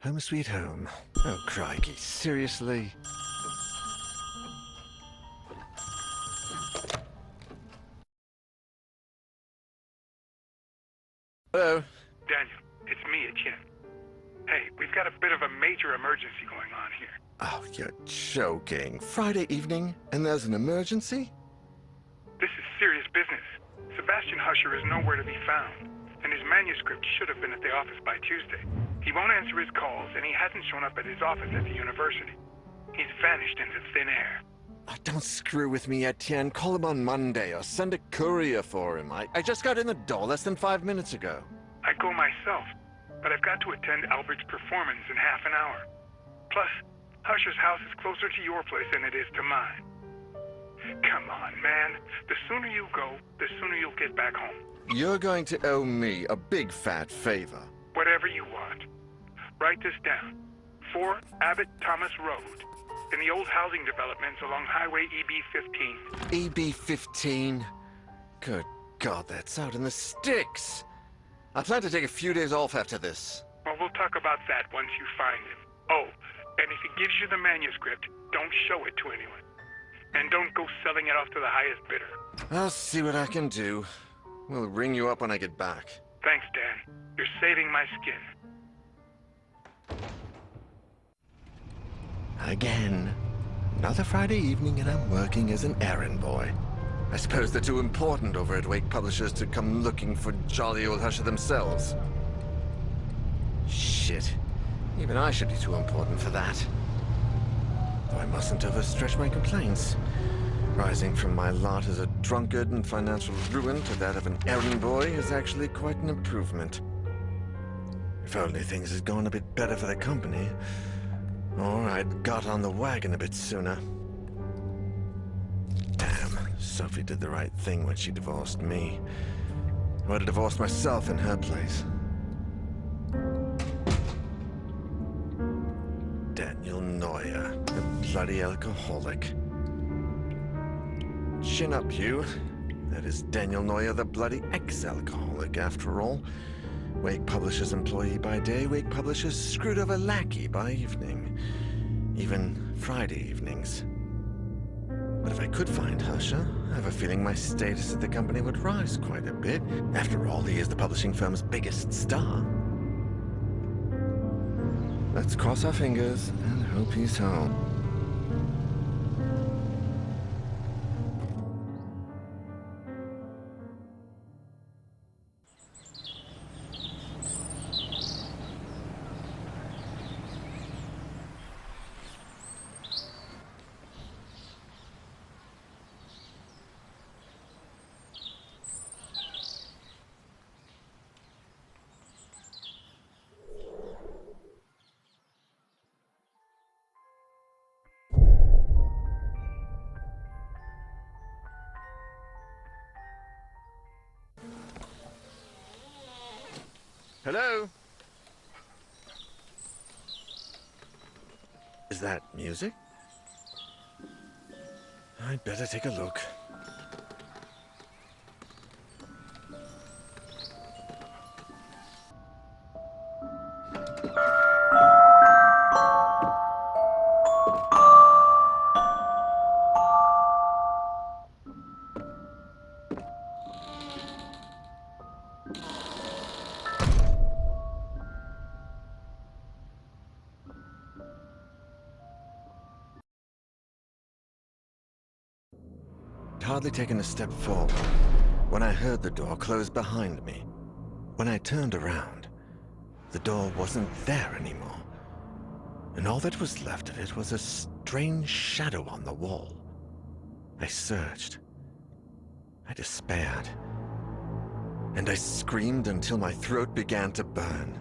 Home sweet home. Oh, crikey, seriously? Hello? Daniel, it's me, Etienne. Hey, we've got a bit of a major emergency going on here. Oh, you're joking. Friday evening, and there's an emergency? This is serious business. Sebastian Husher is nowhere to be found, and his manuscript should have been at the office by Tuesday. He won't answer his calls, and he hasn't shown up at his office at the university. He's vanished into thin air. Oh, don't screw with me, Etienne. Call him on Monday, or send a courier for him. I just got in the door less than 5 minutes ago. I'd go myself, but I've got to attend Albert's performance in half an hour. Plus, Husher's house is closer to your place than it is to mine. Come on, man. The sooner you go, the sooner you'll get back home. You're going to owe me a big fat favor. Whatever you want. Write this down. 4 Abbott Thomas Road, in the old housing developments along Highway EB-15. EB-15? Good God, that's out in the sticks. I plan to take a few days off after this. Well, we'll talk about that once you find him. Oh, and if he gives you the manuscript, don't show it to anyone. And don't go selling it off to the highest bidder. I'll see what I can do. We'll ring you up when I get back. Thanks, Dan. You're saving my skin. Again. Another Friday evening and I'm working as an errand boy. I suppose they're too important over at Wake Publishers to come looking for jolly old Husher themselves. Shit. Even I should be too important for that. Though I mustn't overstretch my complaints. Rising from my lot as a drunkard and financial ruin to that of an errand boy is actually quite an improvement. If only things had gone a bit better for the company, or I'd got on the wagon a bit sooner. Damn, Sophie did the right thing when she divorced me. I would have divorced myself in her place. Daniel Neuer, the bloody alcoholic. Chin up, you. That is Daniel Neuer, the bloody ex-alcoholic, after all. Wake Publishers employee by day, Wake Publishers screwed over lackey by evening. Even Friday evenings. But if I could find Husher, I have a feeling my status at the company would rise quite a bit. After all, he is the publishing firm's biggest star. Let's cross our fingers and hope he's home. Hello? Is that music? I'd better take a look. Hardly taken a step forward when I heard the door close behind me. When I turned around, the door wasn't there anymore, and all that was left of it was a strange shadow on the wall. I searched. I despaired. And I screamed until my throat began to burn.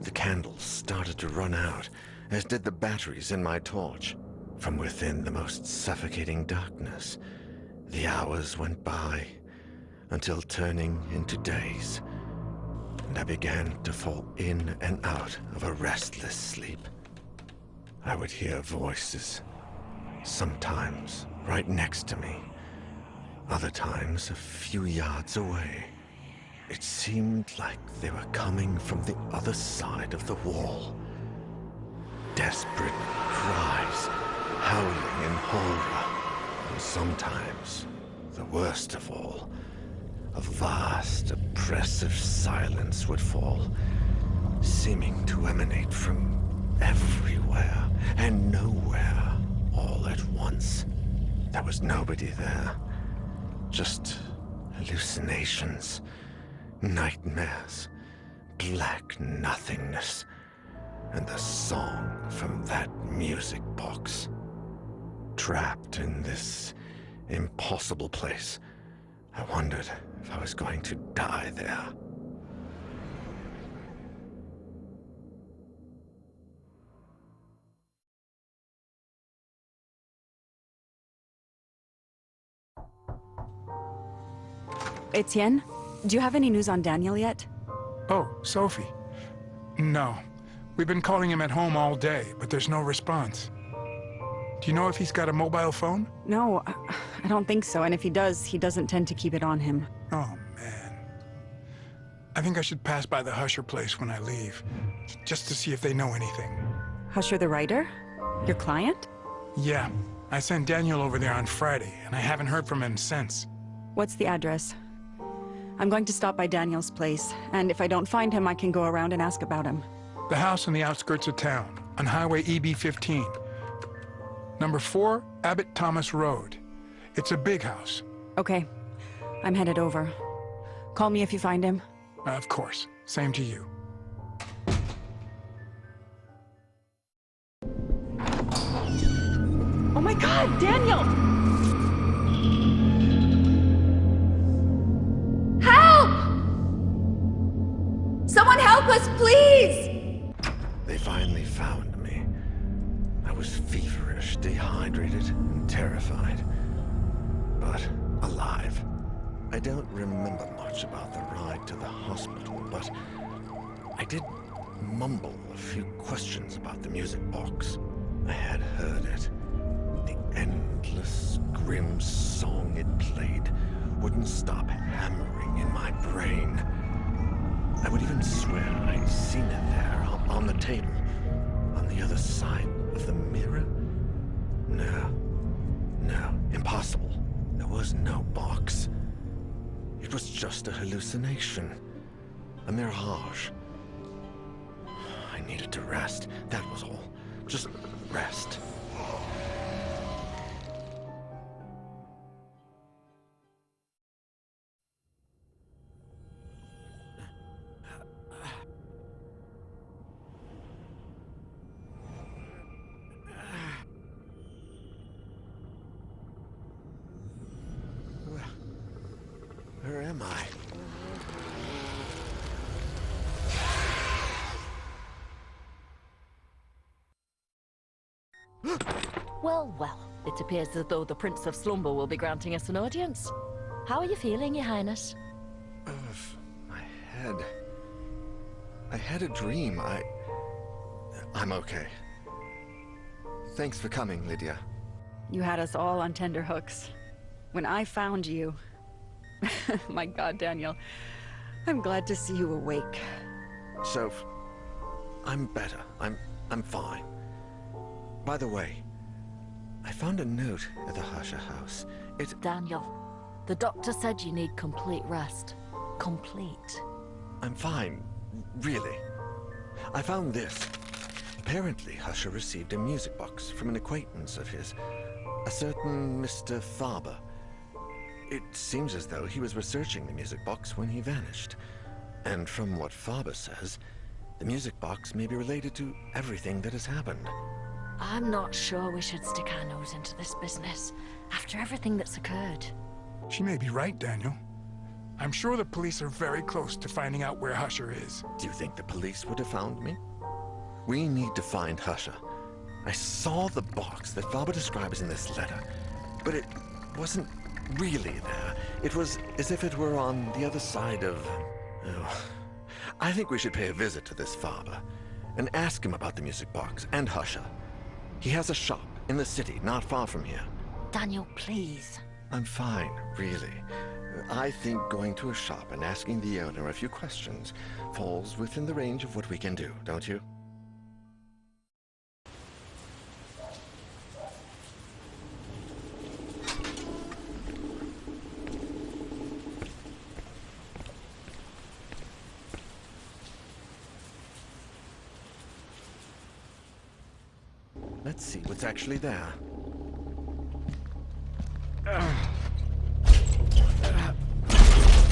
The candles started to run out, as did the batteries in my torch. From within the most suffocating darkness, the hours went by, until turning into days, and I began to fall in and out of a restless sleep. I would hear voices, sometimes right next to me, other times a few yards away. It seemed like they were coming from the other side of the wall, desperate cries, howling in horror, and sometimes, the worst of all, a vast, oppressive silence would fall, seeming to emanate from everywhere and nowhere all at once. There was nobody there, just hallucinations, nightmares, black nothingness, and the song from that music box. Trapped in this impossible place, I wondered if I was going to die there. Etienne, do you have any news on Daniel yet? Oh, Sophie. No. We've been calling him at home all day, but there's no response. Do you know if he's got a mobile phone? No, I don't think so, and if he does, he doesn't tend to keep it on him. Oh, man. I think I should pass by the Husher place when I leave, just to see if they know anything. Husher the writer? Your client? Yeah. I sent Daniel over there on Friday, and I haven't heard from him since. What's the address? I'm going to stop by Daniel's place, and if I don't find him, I can go around and ask about him. The house on the outskirts of town, on Highway EB-15. Number 4, Abbott Thomas Road. It's a big house. Okay. I'm headed over. Call me if you find him. Of course. Same to you. Oh my God, Daniel! Someone help us, please! They finally found me. I was feverish, dehydrated, and terrified. But alive. I don't remember much about the ride to the hospital, but I did mumble a few questions about the music box. I had heard it. The endless, grim song it played wouldn't stop hammering in my brain. I would even swear I'd seen it there, on the table, on the other side of the mirror. No, impossible. There was no box. It was just a hallucination, a mirage. I needed to rest, that was all. Just rest. Where am I? Well, well, it appears as though the Prince of Slumber will be granting us an audience. How are you feeling, Your Highness? I had a dream. I'm okay. Thanks for coming, Lydia. You had us all on tenterhooks. When I found you... My God, Daniel. I'm glad to see you awake. Soph, I'm better. I'm fine. By the way, I found a note at the Husher house. Daniel, the doctor said you need complete rest. Complete. I'm fine. Really. I found this. Apparently, Husher received a music box from an acquaintance of his, a certain Mr. Faber. It seems as though he was researching the music box when he vanished. And from what Faber says, the music box may be related to everything that has happened. I'm not sure we should stick our nose into this business, after everything that's occurred. She may be right, Daniel. I'm sure the police are very close to finding out where Husher is. Do you think the police would have found me? We need to find Husher. I saw the box that Faber describes in this letter, but it wasn't really there. It was as if it were on the other side of... Oh. I think we should pay a visit to this Faber and ask him about the music box and Husher. He has a shop in the city, not far from here. Daniel, please. I'm fine, really. I think going to a shop and asking the owner a few questions falls within the range of what we can do, don't you? Let's see what's actually there.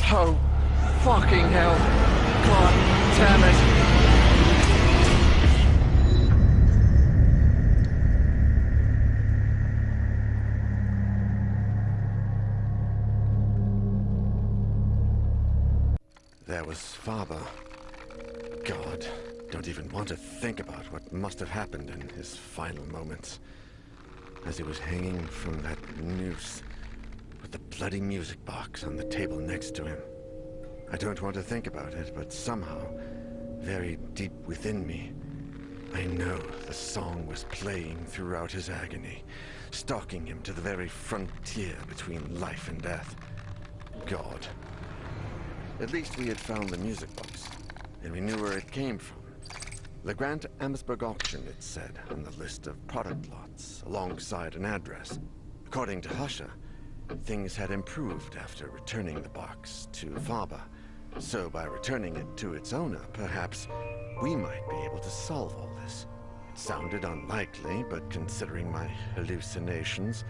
Oh, fucking hell. God damn it. There was Faber. God, don't even want to think about what must have happened in his final moments. As he was hanging from that noose, with the bloody music box on the table next to him. I don't want to think about it, but somehow, very deep within me, I know the song was playing throughout his agony, stalking him to the very frontier between life and death. God. At least we had found the music box, and we knew where it came from. The Grant Amsberg auction, it said, on the list of product lots, alongside an address. According to Husher, things had improved after returning the box to Faber. So by returning it to its owner, perhaps we might be able to solve all this. It sounded unlikely, but considering my hallucinations,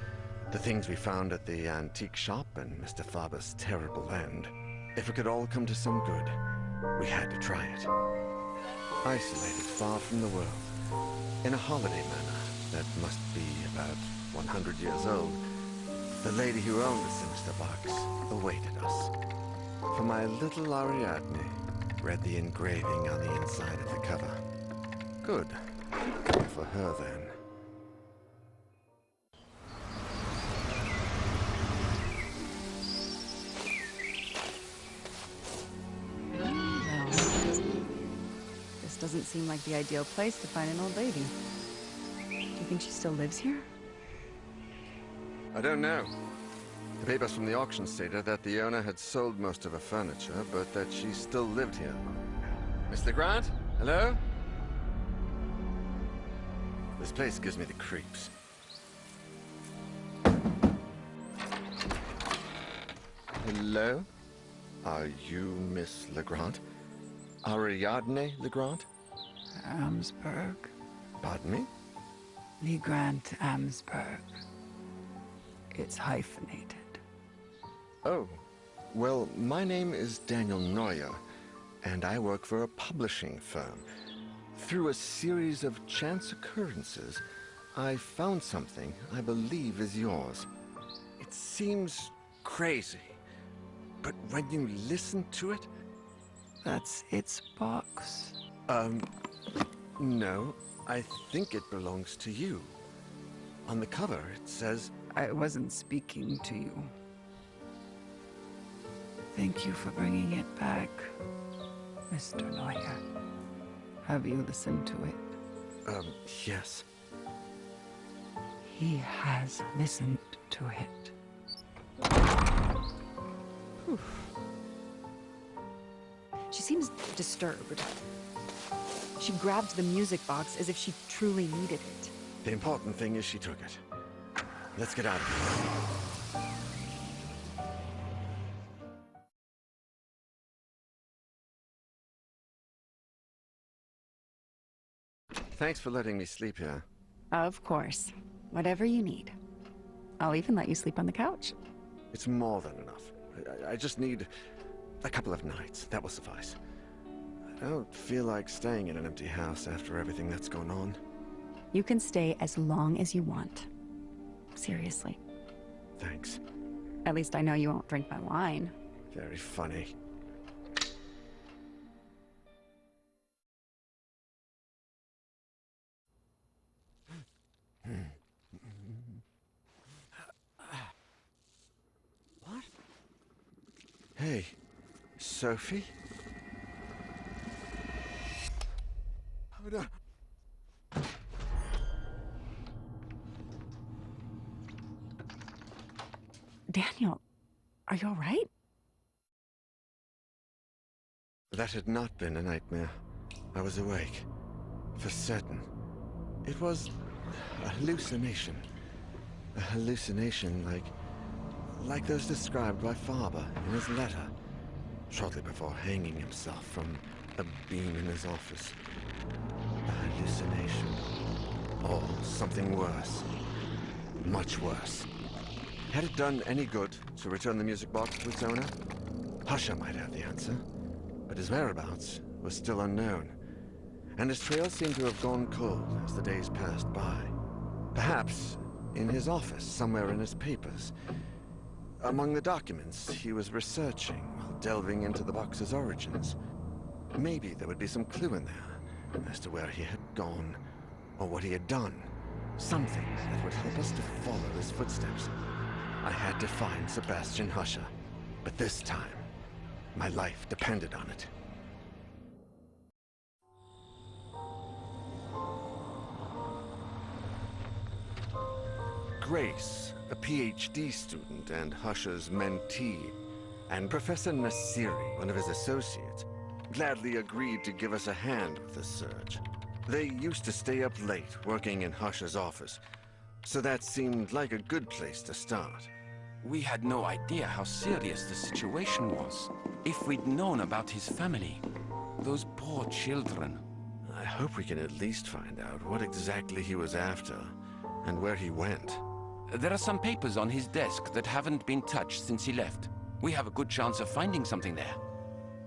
the things we found at the antique shop, and Mr. Faber's terrible end, if it could all come to some good, we had to try it. Isolated far from the world, in a holiday manor that must be about 100 years old, the lady who owned the sinister box awaited us. For my little Ariadne read the engraving on the inside of the cover. Good. For her, then. Doesn't seem like the ideal place to find an old lady. Do you think she still lives here? I don't know. The papers from the auction stated that the owner had sold most of her furniture, but that she still lived here. Mr. Grant? Hello? This place gives me the creeps. Hello? Are you Miss Legrand? Ariadne Legrand? Amsberg. Pardon me? Lee Grant Amsberg. It's hyphenated. Oh, well, my name is Daniel Neuer, and I work for a publishing firm. Through a series of chance occurrences, I found something I believe is yours. It seems crazy, but when you listen to it... That's its box. No. I think it belongs to you. On the cover, it says... I wasn't speaking to you. Thank you for bringing it back, Mr. Neuer. Have you listened to it? Yes. He has listened to it. Whew. She seems disturbed. She grabbed the music box as if she truly needed it. The important thing is she took it. Let's get out of here. Thanks for letting me sleep here. Of course. Whatever you need. I'll even let you sleep on the couch. It's more than enough. I just need a couple of nights. That will suffice. I don't feel like staying in an empty house after everything that's gone on. You can stay as long as you want. Seriously. Thanks. At least I know you won't drink my wine. Very funny. What? Hey, Sophie? Oh, no. Daniel, are you all right? That had not been a nightmare. I was awake. For certain. It was a hallucination. A hallucination like those described by Faber in his letter, shortly before hanging himself from a beam in his office. A hallucination. Or something worse. Much worse. Had it done any good to return the music box to its owner? Husher might have the answer, but his whereabouts was still unknown, and his trail seemed to have gone cold as the days passed by. Perhaps in his office, somewhere in his papers. Among the documents he was researching while delving into the box's origins. Maybe there would be some clue in there as to where he had gone, or what he had done. Something that would help us to follow his footsteps. I had to find Sebastian Husher, but this time, my life depended on it. Grace, a PhD student and Husher's mentee, and Professor Nasiri, one of his associates, gladly agreed to give us a hand with the search. They used to stay up late working in Husher's office, so that seemed like a good place to start. We had no idea how serious the situation was. If we'd known about his family, those poor children. I hope we can at least find out what exactly he was after, and where he went. There are some papers on his desk that haven't been touched since he left. We have a good chance of finding something there.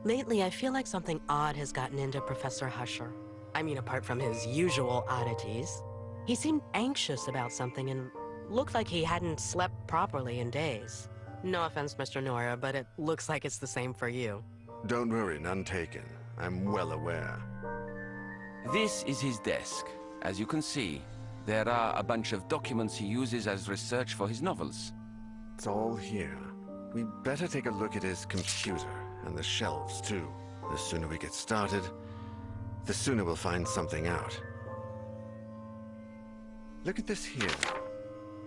Lately, I feel like something odd has gotten into Professor Husher. I mean, apart from his usual oddities. He seemed anxious about something and looked like he hadn't slept properly in days. No offense, Mr. Neuer, but it looks like it's the same for you. Don't worry, none taken. I'm well aware. This is his desk. As you can see, there are a bunch of documents he uses as research for his novels. It's all here. We better take a look at his computer, and the shelves too. The sooner we get started, the sooner we'll find something out. Look at this here.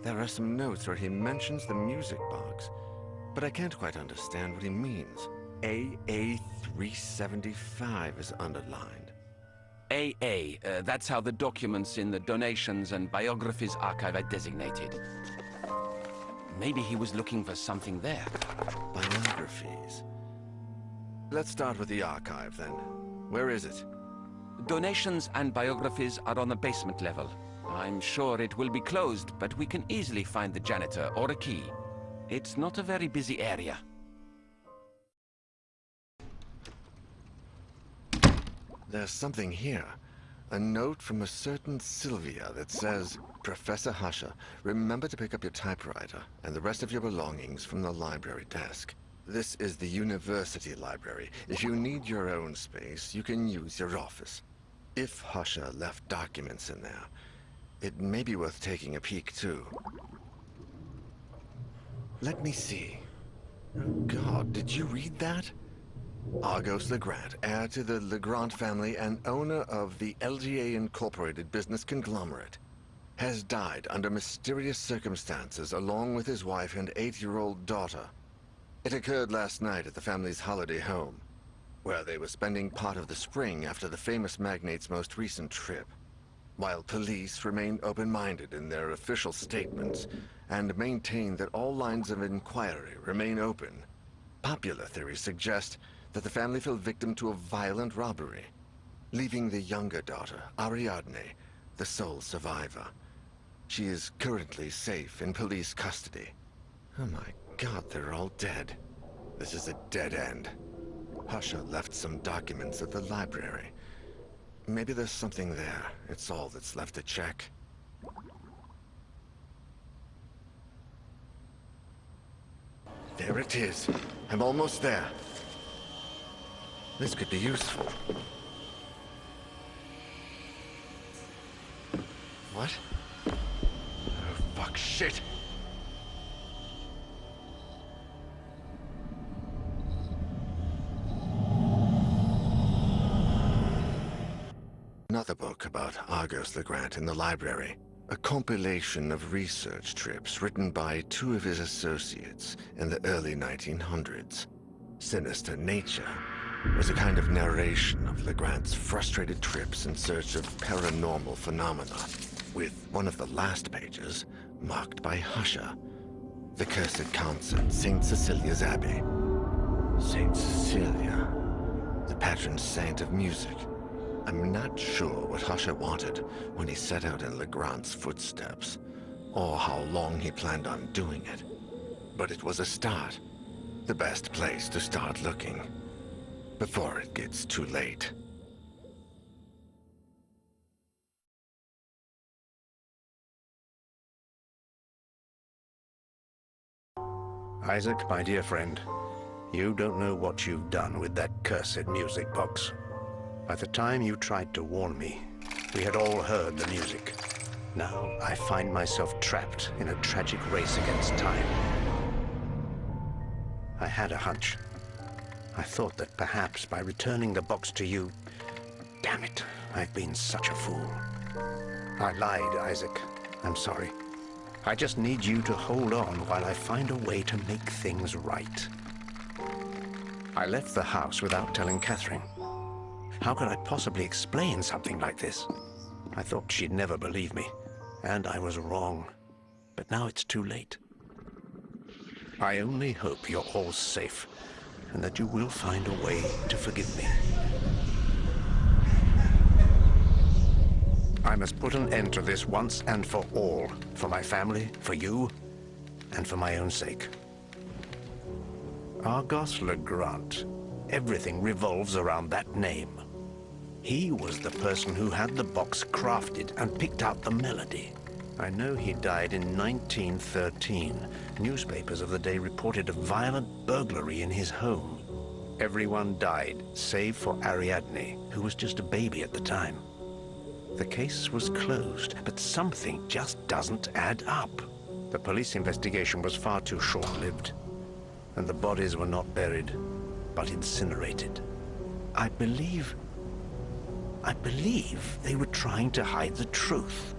There are some notes where he mentions the music box, but I can't quite understand what he means. AA375 is underlined. AA, that's how the documents in the Donations and Biographies archive are designated. Maybe he was looking for something there. Biographies. Let's start with the archive, then. Where is it? Donations and Biographies are on the basement level. I'm sure it will be closed, but we can easily find the janitor or a key. It's not a very busy area. There's something here. A note from a certain Sylvia that says, Professor Husher, remember to pick up your typewriter and the rest of your belongings from the library desk. This is the university library. If you need your own space, you can use your office. If Husher left documents in there, it may be worth taking a peek, too. Let me see. Oh, God, did you read that? Argos Legrand, heir to the Legrand family and owner of the LGA Incorporated business conglomerate, has died under mysterious circumstances along with his wife and 8-year-old daughter. It occurred last night at the family's holiday home, where they were spending part of the spring after the famous magnate's most recent trip. While police remain open-minded in their official statements and maintain that all lines of inquiry remain open, popular theories suggest that the family fell victim to a violent robbery, leaving the younger daughter, Ariadne, the sole survivor. She is currently safe in police custody. Oh my God, they're all dead. This is a dead end. Husher left some documents at the library. Maybe there's something there. It's all that's left to check. There it is. I'm almost there. This could be useful. What? Oh, fuck, shit! Another book about Argos Legrand in the library. A compilation of research trips written by 2 of his associates in the early 1900s. Sinister Nature was a kind of narration of Legrand's frustrated trips in search of paranormal phenomena, with one of the last pages marked by Husher. The cursed concert, St. Cecilia's Abbey. St. Cecilia, the patron saint of music. I'm not sure what Husher wanted when he set out in Legrand's footsteps, or how long he planned on doing it. But it was a start. The best place to start looking, before it gets too late. Isaac, my dear friend, you don't know what you've done with that cursed music box. By the time you tried to warn me, we had all heard the music. Now I find myself trapped in a tragic race against time. I had a hunch. I thought that perhaps by returning the box to you... Damn it, I've been such a fool. I lied, Isaac. I'm sorry. I just need you to hold on while I find a way to make things right. I left the house without telling Catherine. How could I possibly explain something like this? I thought she'd never believe me, and I was wrong. But now it's too late. I only hope you're all safe, and that you will find a way to forgive me. I must put an end to this once and for all, for my family, for you, and for my own sake. Argos Legrand. Everything revolves around that name. He was the person who had the box crafted and picked out the melody. I know he died in 1913. Newspapers of the day reported a violent burglary in his home. Everyone died, save for Ariadne, who was just a baby at the time. The case was closed, but something just doesn't add up. The police investigation was far too short-lived, and the bodies were not buried, but incinerated. I believe they were trying to hide the truth.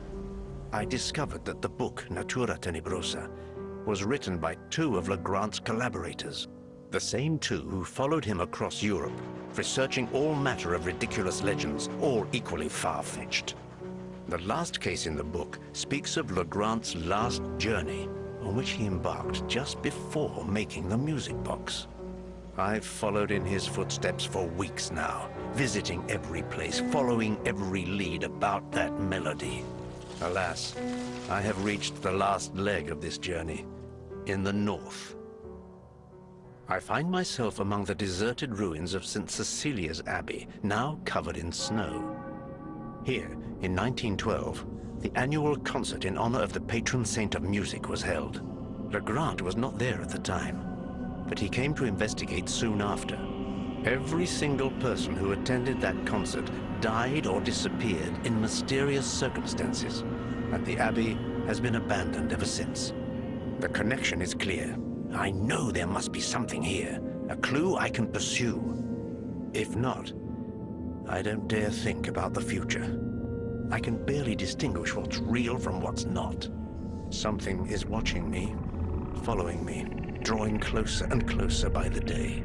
I discovered that the book, Natura Tenebrosa, was written by two of Legrand's collaborators, the same two who followed him across Europe, researching all matter of ridiculous legends, all equally far-fetched. The last case in the book speaks of Legrand's last journey, on which he embarked just before making the music box. I've followed in his footsteps for weeks now, visiting every place, following every lead about that melody. Alas, I have reached the last leg of this journey, in the north. I find myself among the deserted ruins of St. Cecilia's Abbey, now covered in snow. Here, in 1912, the annual concert in honor of the patron saint of music was held. Legrand was not there at the time, but he came to investigate soon after. Every single person who attended that concert died or disappeared in mysterious circumstances, and the Abbey has been abandoned ever since. The connection is clear. I know there must be something here, a clue I can pursue. If not, I don't dare think about the future. I can barely distinguish what's real from what's not. Something is watching me, following me, drawing closer and closer by the day.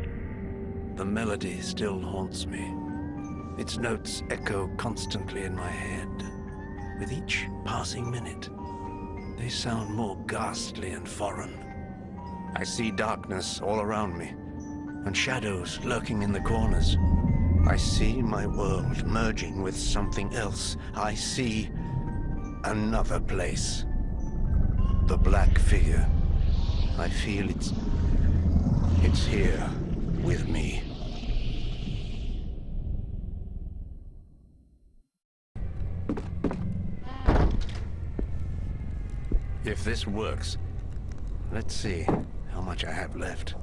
The melody still haunts me. Its notes echo constantly in my head. With each passing minute, they sound more ghastly and foreign. I see darkness all around me, and shadows lurking in the corners. I see my world merging with something else. I see another place. The black figure. I feel it's here with me. If this works, let's see how much I have left.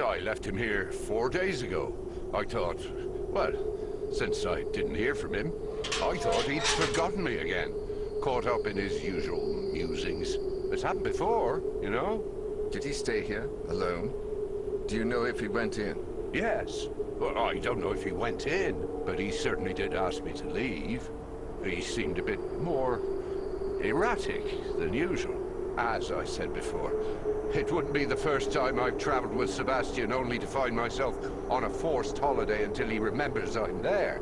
I left him here 4 days ago. I thought, well, Since I didn't hear from him, I thought he'd forgotten me again. Caught up in his usual musings. It's happened before, you know? Did he stay here, alone? Do you know if he went in? Yes. Well, I don't know if he went in, but he certainly did ask me to leave. He seemed a bit more erratic than usual. As I said before, it wouldn't be the first time I've traveled with Sebastian only to find myself on a forced holiday until he remembers I'm there.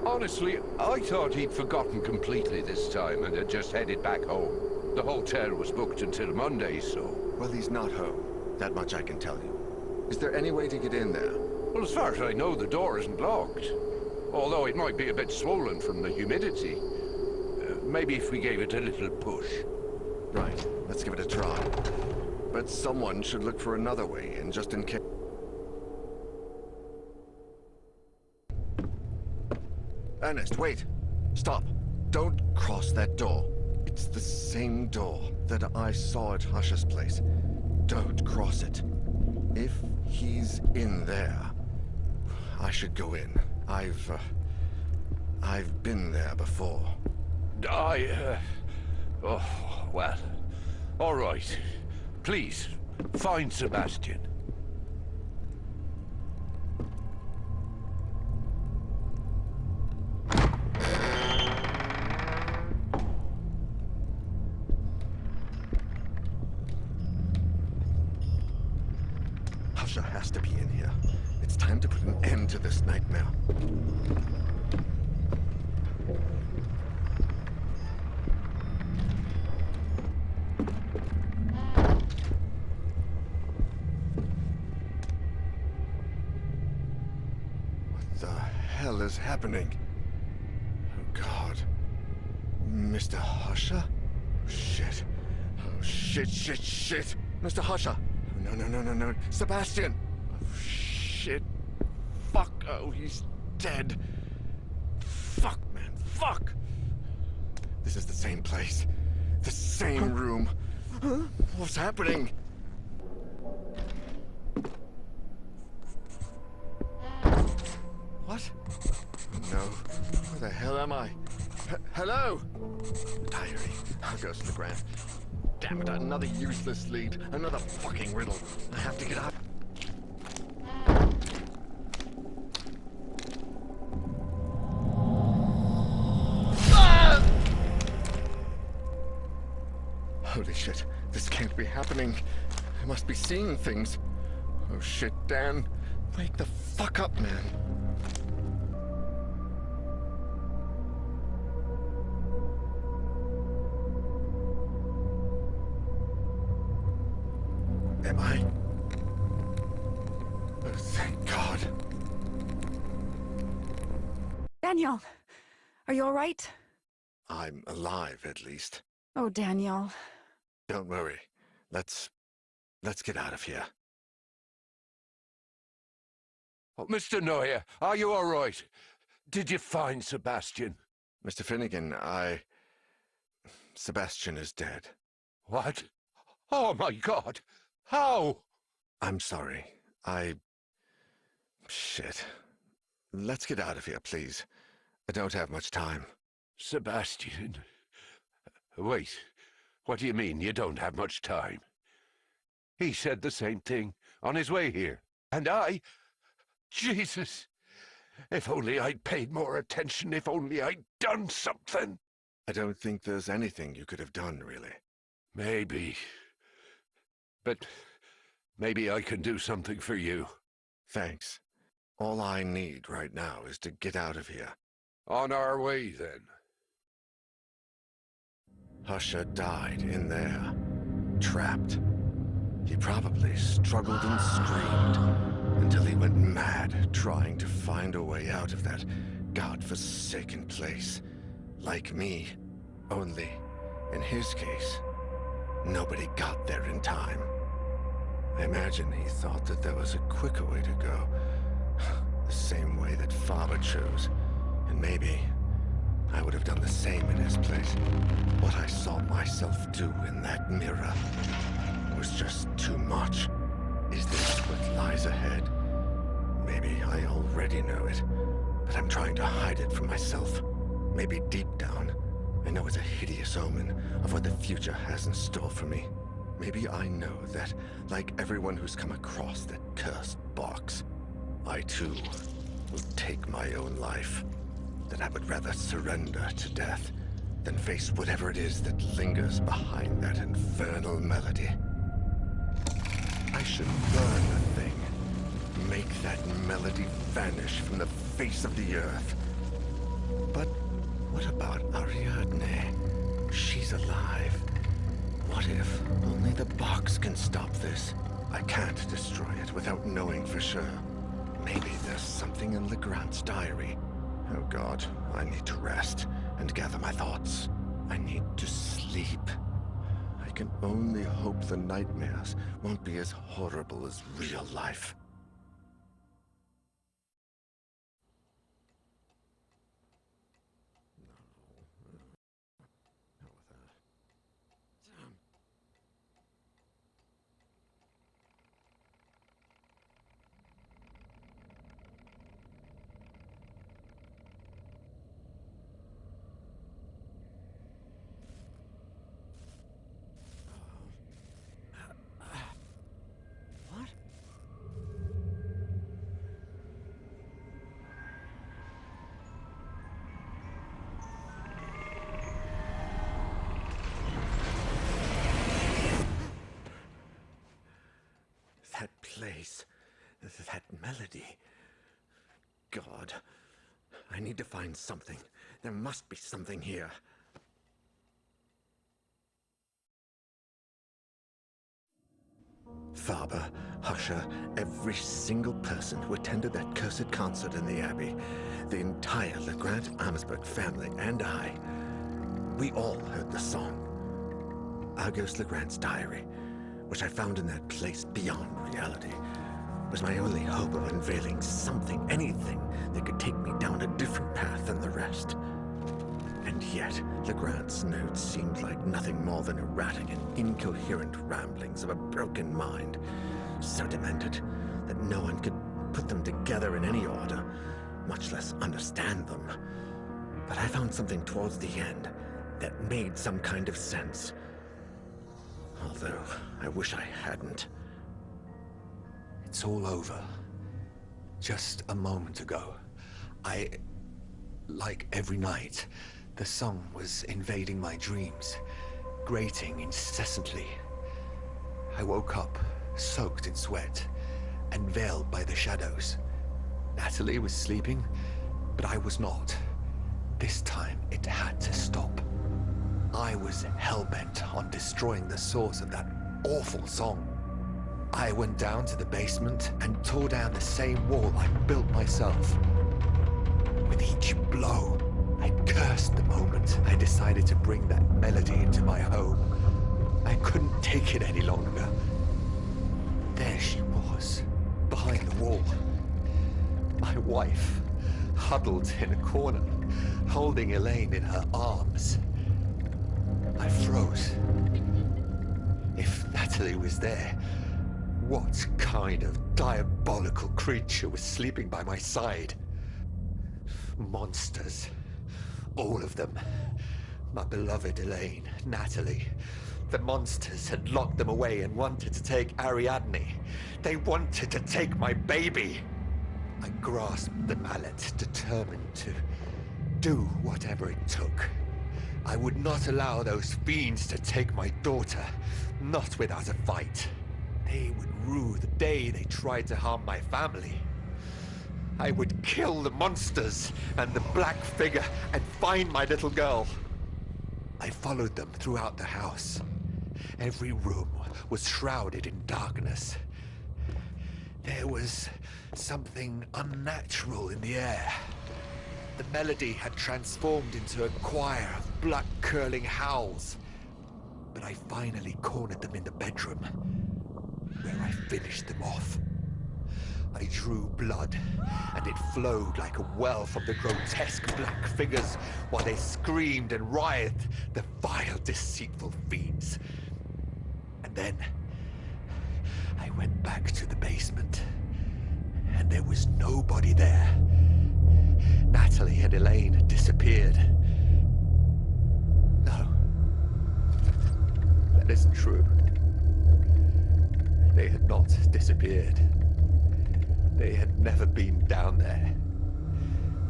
Honestly, I thought he'd forgotten completely this time and had just headed back home. The hotel was booked until Monday, so... Well, he's not home. That much I can tell you. Is there any way to get in there? Well, as far as I know, the door isn't locked. Although it might be a bit swollen from the humidity. Maybe if we gave it a little push. Right, let's give it a try. But someone should look for another way in, just in case. Ernest, wait! Stop! Don't cross that door. It's the same door that I saw at Hush's place. Don't cross it. If he's in there, I should go in. I've been there before. Oh, well. All right. Please, find Sebastian. Husher has to be in here. It's time to put an end to this nightmare. What the hell is happening? Oh, God. Mr. Husher? Shit. Oh, shit. Mr. Husher! No. Sebastian! Oh, shit. Fuck. Oh, he's dead. Fuck, man. Fuck! This is the same place. The same room. What's happening? What? No. Where the hell am I? Hello? Diary. I'll go to the ground. Damn it, another useless lead. Another fucking riddle. I have to get out. Ah! Holy shit. This can't be happening. I must be seeing things. Oh shit, Dan. Wake the fuck up, man. Am I? Oh, thank God. Daniel, are you all right? I'm alive, at least. Oh, Daniel. Don't worry. Let's get out of here. Oh, Mr. Neuer, are you all right? Did you find Sebastian? Mr. Finnegan, Sebastian is dead. What? Oh, my God! How? I'm sorry. Shit. Let's get out of here, please. I don't have much time. Sebastian... Wait. What do you mean you don't have much time? He said the same thing on his way here. And I... Jesus! If only I'd paid more attention, if only I'd done something. I don't think there's anything you could have done, really. Maybe. But maybe I can do something for you. Thanks. All I need right now is to get out of here. On our way, then. Husher died in there, trapped. He probably struggled and screamed until he went mad trying to find a way out of that godforsaken place. Like me, only, in his case, nobody got there in time. I imagine he thought that there was a quicker way to go. The same way that Father chose. And maybe I would have done the same in his place. What I saw myself do in that mirror was just too much. Is this what lies ahead? Maybe I already know it. but I'm trying to hide it from myself. Maybe deep down, I know it's a hideous omen of what the future has in store for me. Maybe I know that, like everyone who's come across that cursed box, I too will take my own life. That I would rather surrender to death than face whatever it is that lingers behind that infernal melody. I should burn the thing. Make that melody vanish from the face of the earth. But what about Ariadne? She's alive. What if only the box can stop this? I can't destroy it without knowing for sure. Maybe there's something in Legrand's diary. Oh God, I need to rest and gather my thoughts. I need to sleep. I can only hope the nightmares won't be as horrible as real life. What? That place, that melody. God, I need to find something. There must be something here. Faber, Husher, every single person who attended that cursed concert in the Abbey, the entire Legrand-Amsberg family, and I, we all heard the song. Auguste Legrand's diary, which I found in that place beyond reality, was my only hope of unveiling something, anything that could take me down a different path than the rest. And yet, Legrand's notes seemed like nothing more than erratic and incoherent ramblings of a broken mind, so demented that no one could put them together in any order, much less understand them. But I found something towards the end that made some kind of sense. Although, I wish I hadn't. It's all over. Just a moment ago, like every night, the song was invading my dreams, grating incessantly. I woke up, soaked in sweat, and veiled by the shadows. Natalie was sleeping, but I was not. This time, it had to stop. I was hell-bent on destroying the source of that awful song. I went down to the basement and tore down the same wall I built myself. With each blow, I cursed the moment I decided to bring that melody into my home. I couldn't take it any longer. There she was, behind the wall. My wife, huddled in a corner, holding Elaine in her arms. I froze. If Natalie was there, what kind of diabolical creature was sleeping by my side? Monsters. All of them. My beloved Elaine, Natalie. The monsters had locked them away and wanted to take Ariadne. They wanted to take my baby. I grasped the mallet, determined to do whatever it took. I would not allow those fiends to take my daughter, not without a fight. They would rue the day they tried to harm my family. I would kill the monsters and the black figure and find my little girl. I followed them throughout the house. Every room was shrouded in darkness. There was something unnatural in the air. The melody had transformed into a choir of blood-curdling howls. But I finally cornered them in the bedroom, where I finished them off. I drew blood, and it flowed like a well from the grotesque black figures while they screamed and writhed, the vile, deceitful fiends. And then I went back to the basement, and there was nobody there. Natalie and Elaine had disappeared. No. That isn't true. They had not disappeared. They had never been down there.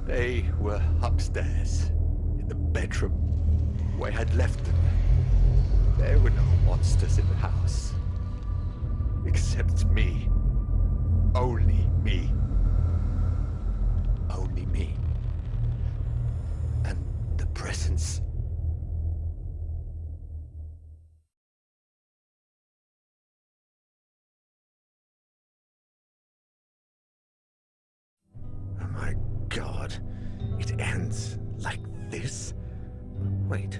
They were upstairs, in the bedroom, where I had left them. There were no monsters in the house. Except me. Only me. Only me. And the presence. Oh my God. It ends like this? Wait,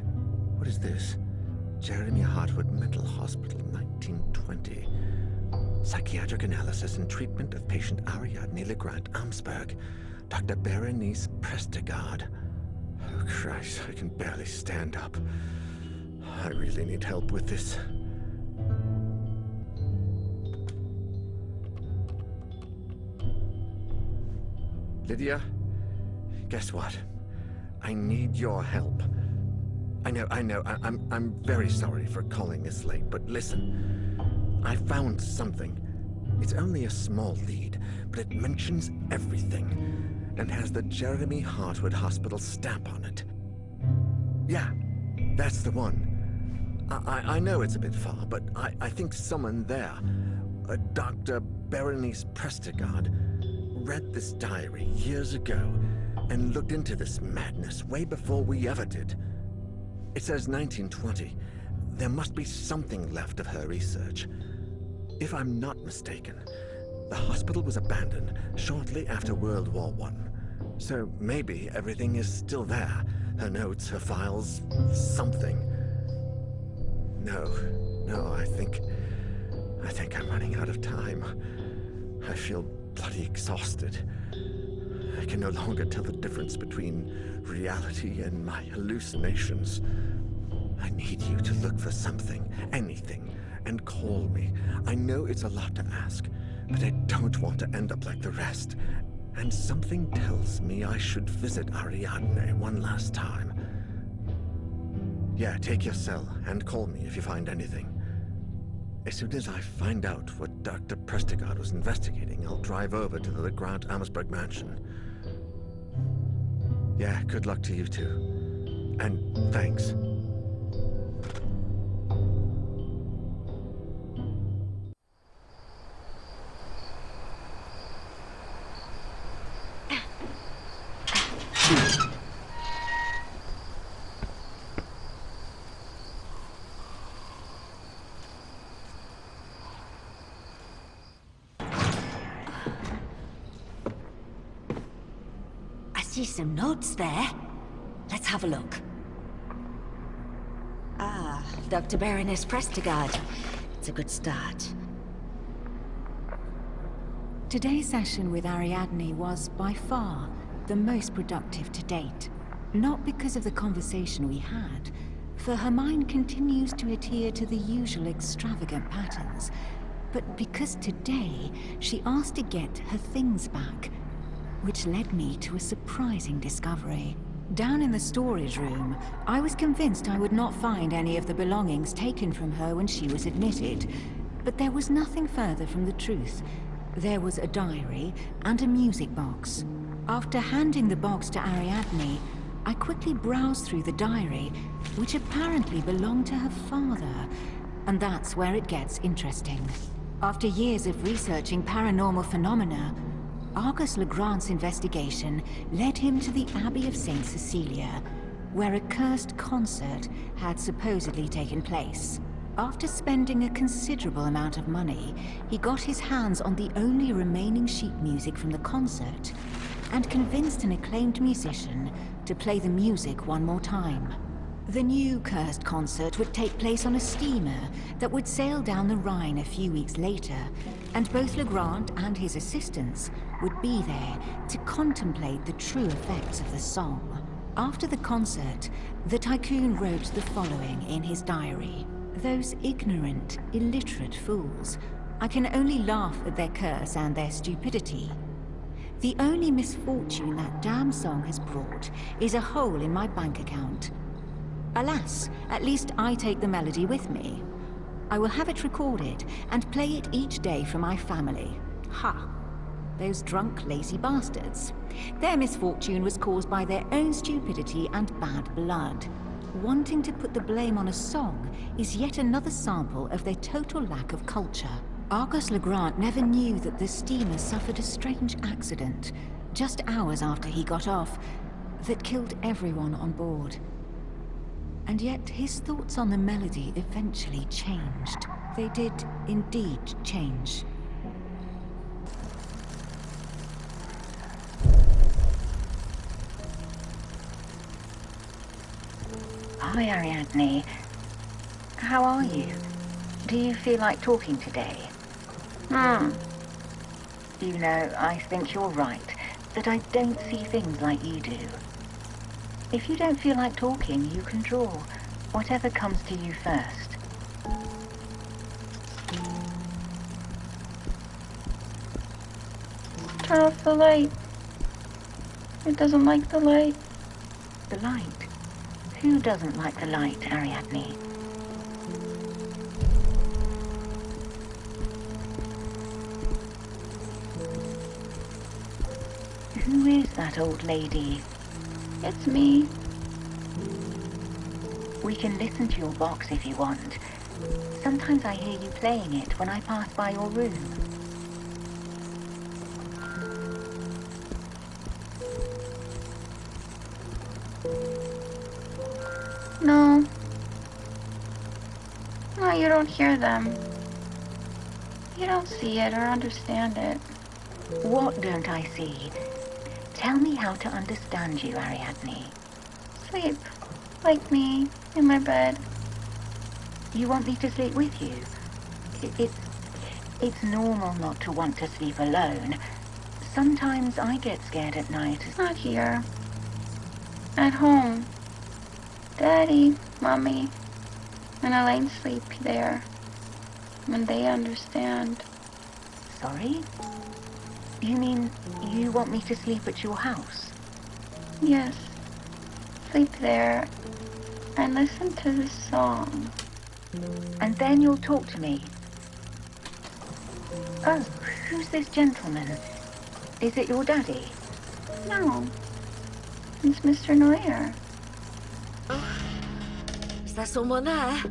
what is this? Jeremy Hartwood Mental Hospital, 1920. Psychiatric analysis and treatment of patient Ariadne Legrand Amsberg. Dr. Berenice Prestegard. Oh Christ, I can barely stand up. I really need help with this. Lydia, guess what? I need your help. I know, I'm very sorry for calling this late, but listen. I found something. It's only a small lead, but it mentions everything, and has the Jeremy Hartwood Hospital stamp on it. Yeah, that's the one. I know it's a bit far, but I think someone there, Dr. Berenice Prestegard, read this diary years ago and looked into this madness way before we ever did. It says 1920. There must be something left of her research. If I'm not mistaken, the hospital was abandoned shortly after World War I. So maybe everything is still there. Her notes, her files, something. No, I think I'm running out of time. I feel bloody exhausted. I can no longer tell the difference between reality and my hallucinations. I need you to look for something, anything, and call me. I know it's a lot to ask, but I don't want to end up like the rest. And something tells me I should visit Ariadne one last time. Yeah, take your cell and call me if you find anything. As soon as I find out what Dr. Prestegard was investigating, I'll drive over to the Legrand Amsberg mansion. Yeah, good luck to you too. And thanks. See some notes there. Let's have a look. Ah, Dr. Baroness Prestegard. It's a good start. Today's session with Ariadne was by far the most productive to date. Not because of the conversation we had, for her mind continues to adhere to the usual extravagant patterns, but because today she asked to get her things back, which led me to a surprising discovery. Down in the storage room, I was convinced I would not find any of the belongings taken from her when she was admitted, but there was nothing further from the truth. There was a diary and a music box. After handing the box to Ariadne, I quickly browsed through the diary, which apparently belonged to her father, and that's where it gets interesting. After years of researching paranormal phenomena, Argus Legrand's investigation led him to the Abbey of St. Cecilia, where a cursed concert had supposedly taken place. After spending a considerable amount of money, he got his hands on the only remaining sheet music from the concert, and convinced an acclaimed musician to play the music one more time. The new cursed concert would take place on a steamer that would sail down the Rhine a few weeks later, and both Legrand and his assistants would be there to contemplate the true effects of the song. After the concert, the tycoon wrote the following in his diary. Those ignorant, illiterate fools. I can only laugh at their curse and their stupidity. The only misfortune that damn song has brought is a hole in my bank account. Alas, at least I take the melody with me. I will have it recorded and play it each day for my family. Ha! Those drunk, lazy bastards. Their misfortune was caused by their own stupidity and bad blood. Wanting to put the blame on a song is yet another sample of their total lack of culture. Argus Legrand never knew that the steamer suffered a strange accident, just hours after he got off, that killed everyone on board. And yet his thoughts on the melody eventually changed. They did indeed change. Hi, Ariadne. How are you? Do you feel like talking today? You know, I think you're right, that I don't see things like you do. If you don't feel like talking, you can draw. Whatever comes to you first. Turn off the light. It doesn't like the light. The light? Who doesn't like the light, Ariadne? Who is that old lady? It's me. We can listen to your box if you want. Sometimes I hear you playing it when I pass by your room. No. No, you don't hear them. You don't see it or understand it. What don't I see? Tell me how to understand you, Ariadne. Sleep. Like me. In my bed. You want me to sleep with you? It's normal not to want to sleep alone. Sometimes I get scared at night. Not here. At home. Daddy, Mommy, and Elaine sleep there. And they understand. Sorry? You mean you want me to sleep at your house? Yes. Sleep there and listen to the song. And then you'll talk to me. Oh, who's this gentleman? Is it your daddy? No. It's Mr. Neuer. Is there someone there?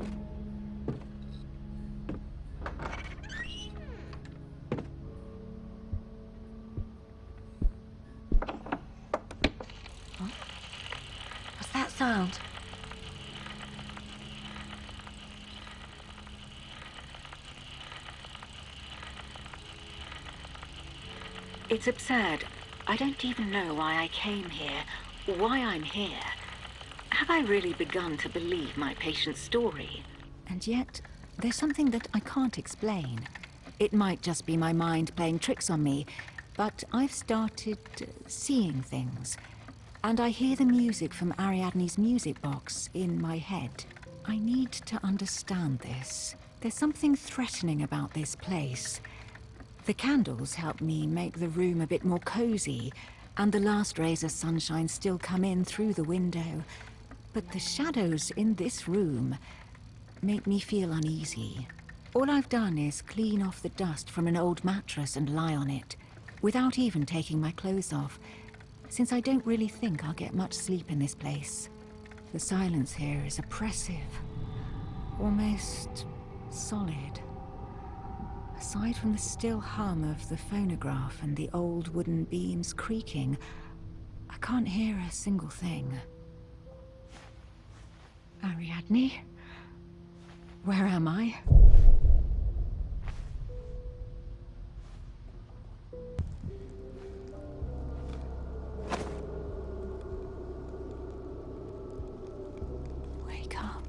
What's that sound? It's absurd. I don't even know why I came here, why I'm here. Have I really begun to believe my patient's story? And yet, there's something that I can't explain. It might just be my mind playing tricks on me, but I've started seeing things. And I hear the music from Ariadne's music box in my head. I need to understand this. There's something threatening about this place. The candles help me make the room a bit more cozy, and the last rays of sunshine still come in through the window. But the shadows in this room make me feel uneasy. All I've done is clean off the dust from an old mattress and lie on it, without even taking my clothes off, since I don't really think I'll get much sleep in this place. The silence here is oppressive, almost solid. Aside from the still hum of the phonograph and the old wooden beams creaking, I can't hear a single thing. Ariadne? Where am I? Wake up.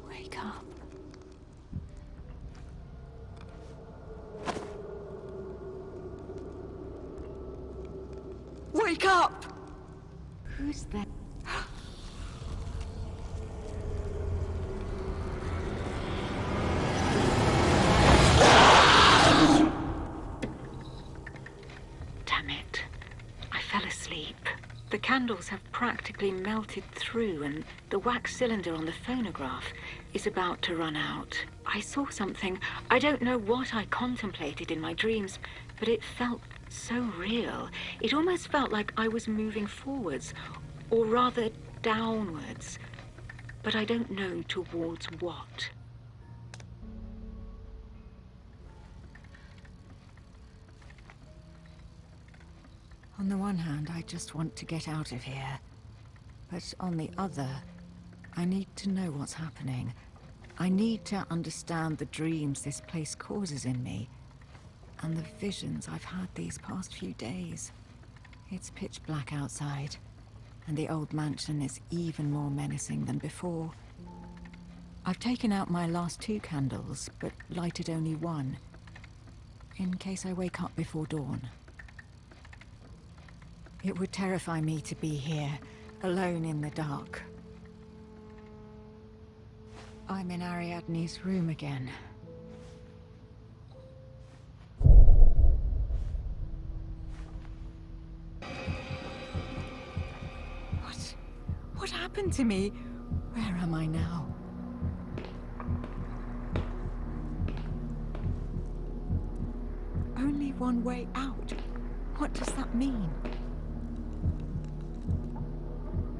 Wake up. Wake up! Who's that? The candles have practically melted through, and the wax cylinder on the phonograph is about to run out. I saw something. I don't know what I contemplated in my dreams, but it felt so real. It almost felt like I was moving forwards, or rather downwards. But I don't know towards what. On the one hand, I just want to get out of here. But on the other, I need to know what's happening. I need to understand the dreams this place causes in me, and the visions I've had these past few days. It's pitch black outside, and the old mansion is even more menacing than before. I've taken out my last 2 candles, but lighted only 1, in case I wake up before dawn. It would terrify me to be here, alone in the dark. I'm in Ariadne's room again. What happened to me? Where am I now? Only one way out. What does that mean?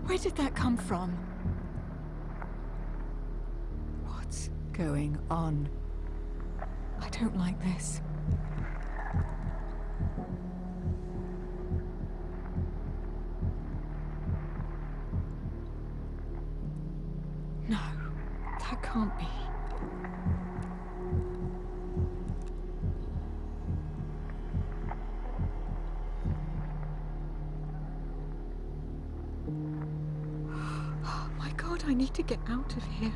Where did that come from? What's going on? I don't like this. No, that can't be. Oh my God, I need to get out of here.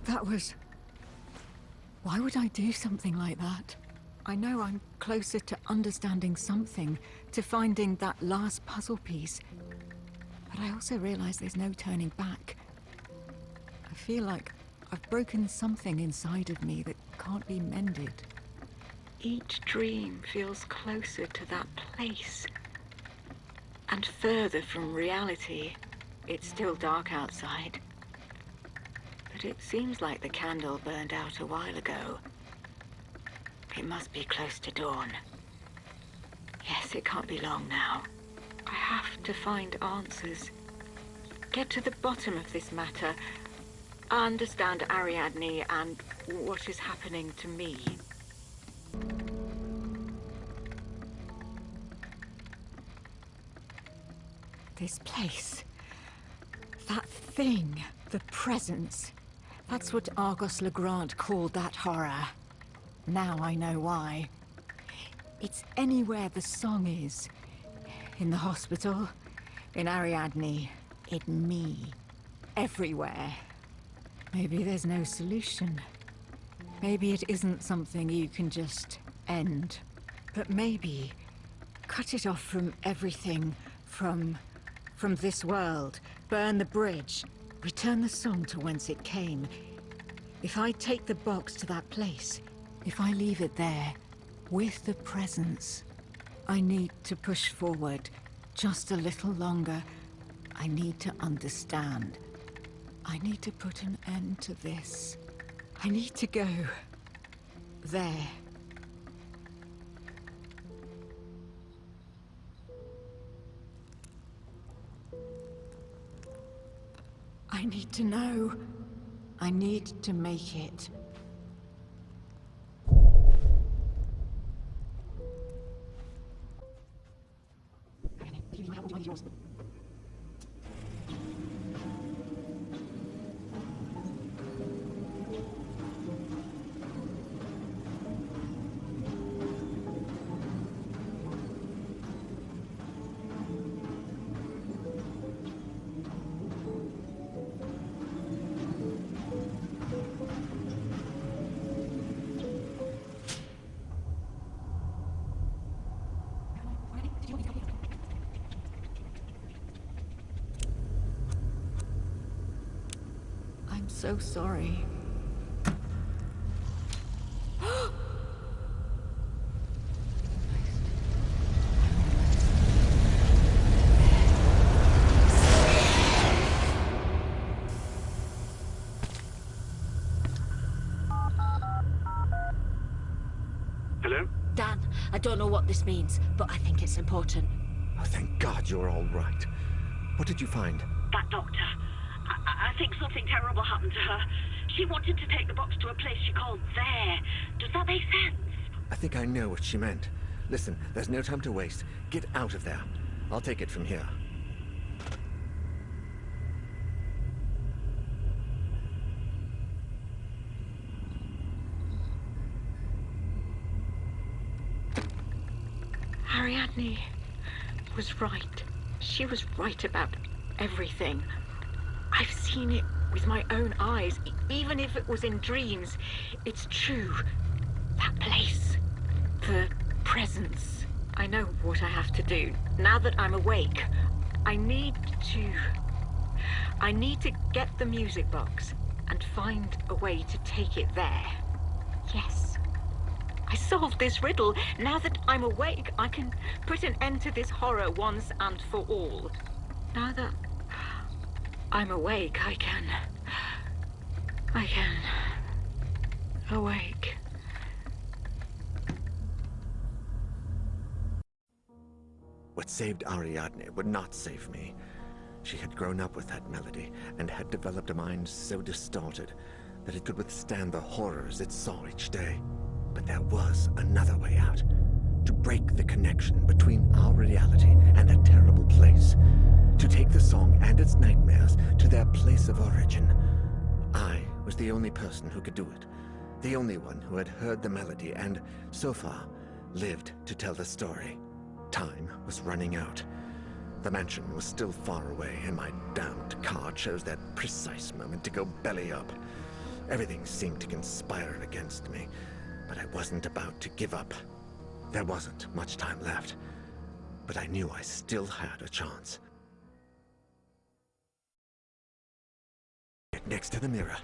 That was... Why would I do something like that? I know I'm closer to understanding something, to finding that last puzzle piece. But I also realize there's no turning back. I feel like I've broken something inside of me that can't be mended. Each dream feels closer to that place. And further from reality. It's still dark outside. But it seems like the candle burned out a while ago. It must be close to dawn. Yes, it can't be long now. I have to find answers. Get to the bottom of this matter. Understand Ariadne and what is happening to me. This place. That thing. The presence. That's what Argos Legrand called that horror. Now I know why. It's anywhere the song is. In the hospital, in Ariadne, in me. Everywhere. Maybe there's no solution. Maybe it isn't something you can just end. But maybe cut it off from everything, from this world. Burn the bridge. Return the song to whence it came. If I take the box to that place, if I leave it there, with the presence, I need to push forward just a little longer. I need to understand. I need to put an end to this. I need to go there. I need to know. I need to make it. so sorry. Hello? Dan, I don't know what this means, but I think it's important. Oh, thank God you're all right. What did you find? That doctor. I think something terrible happened to her. She wanted to take the box to a place she called there. Does that make sense? I think I know what she meant. Listen, there's no time to waste. Get out of there. I'll take it from here. Ariadne was right. She was right about everything. I've seen it with my own eyes, even if it was in dreams. It's true. That place. The presence. I know what I have to do. Now that I'm awake, I need to get the music box and find a way to take it there. Yes. I solved this riddle. Now that I'm awake, I can put an end to this horror once and for all. Now that I'm awake, I can awake. What saved Ariadne would not save me. She had grown up with that melody and had developed a mind so distorted that it could withstand the horrors it saw each day. But there was another way out. To break the connection between our reality and that terrible place. To take the song and its nightmares to their place of origin. I was the only person who could do it. The only one who had heard the melody and, so far, lived to tell the story. Time was running out. The mansion was still far away, and my damned car chose that precise moment to go belly up. Everything seemed to conspire against me, but I wasn't about to give up. There wasn't much time left, but I knew I still had a chance. Get next to the mirror.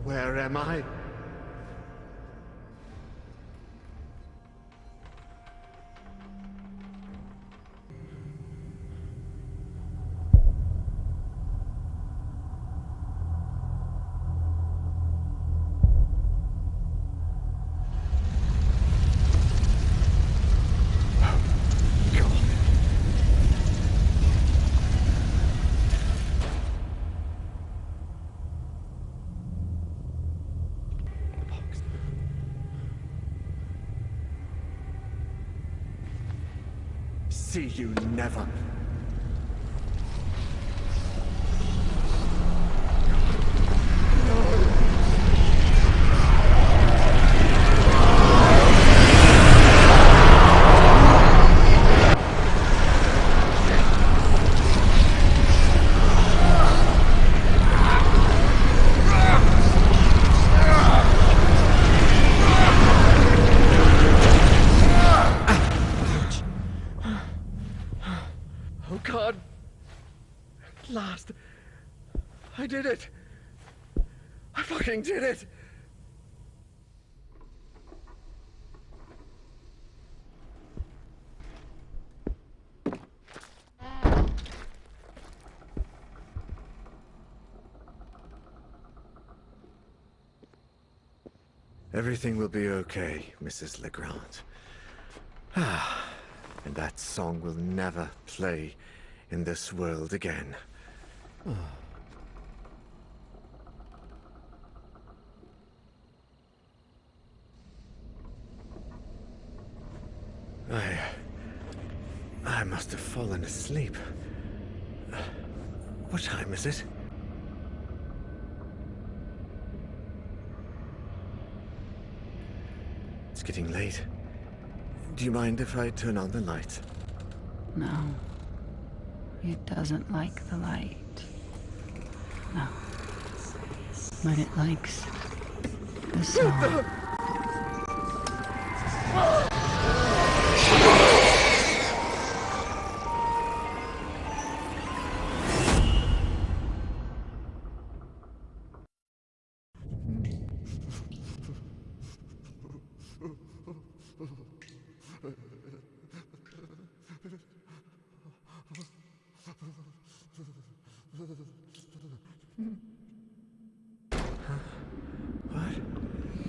Where am I? See you never. Oh God! At last! I did it! I fucking did it! Everything will be okay, Mrs. Legrand. And that song will never play in this world again. I must have fallen asleep. What time is it? getting late. Do you mind if I turn on the lights? No. It doesn't like the light. No. But it likes the song.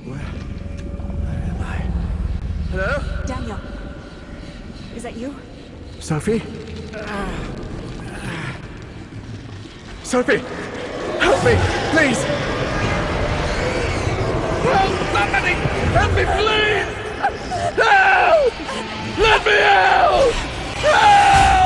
Where am I? Hello? Daniel, is that you? Sophie? Sophie! Help me, please! Help! Somebody! Help me, please! Help! Let me out! Help!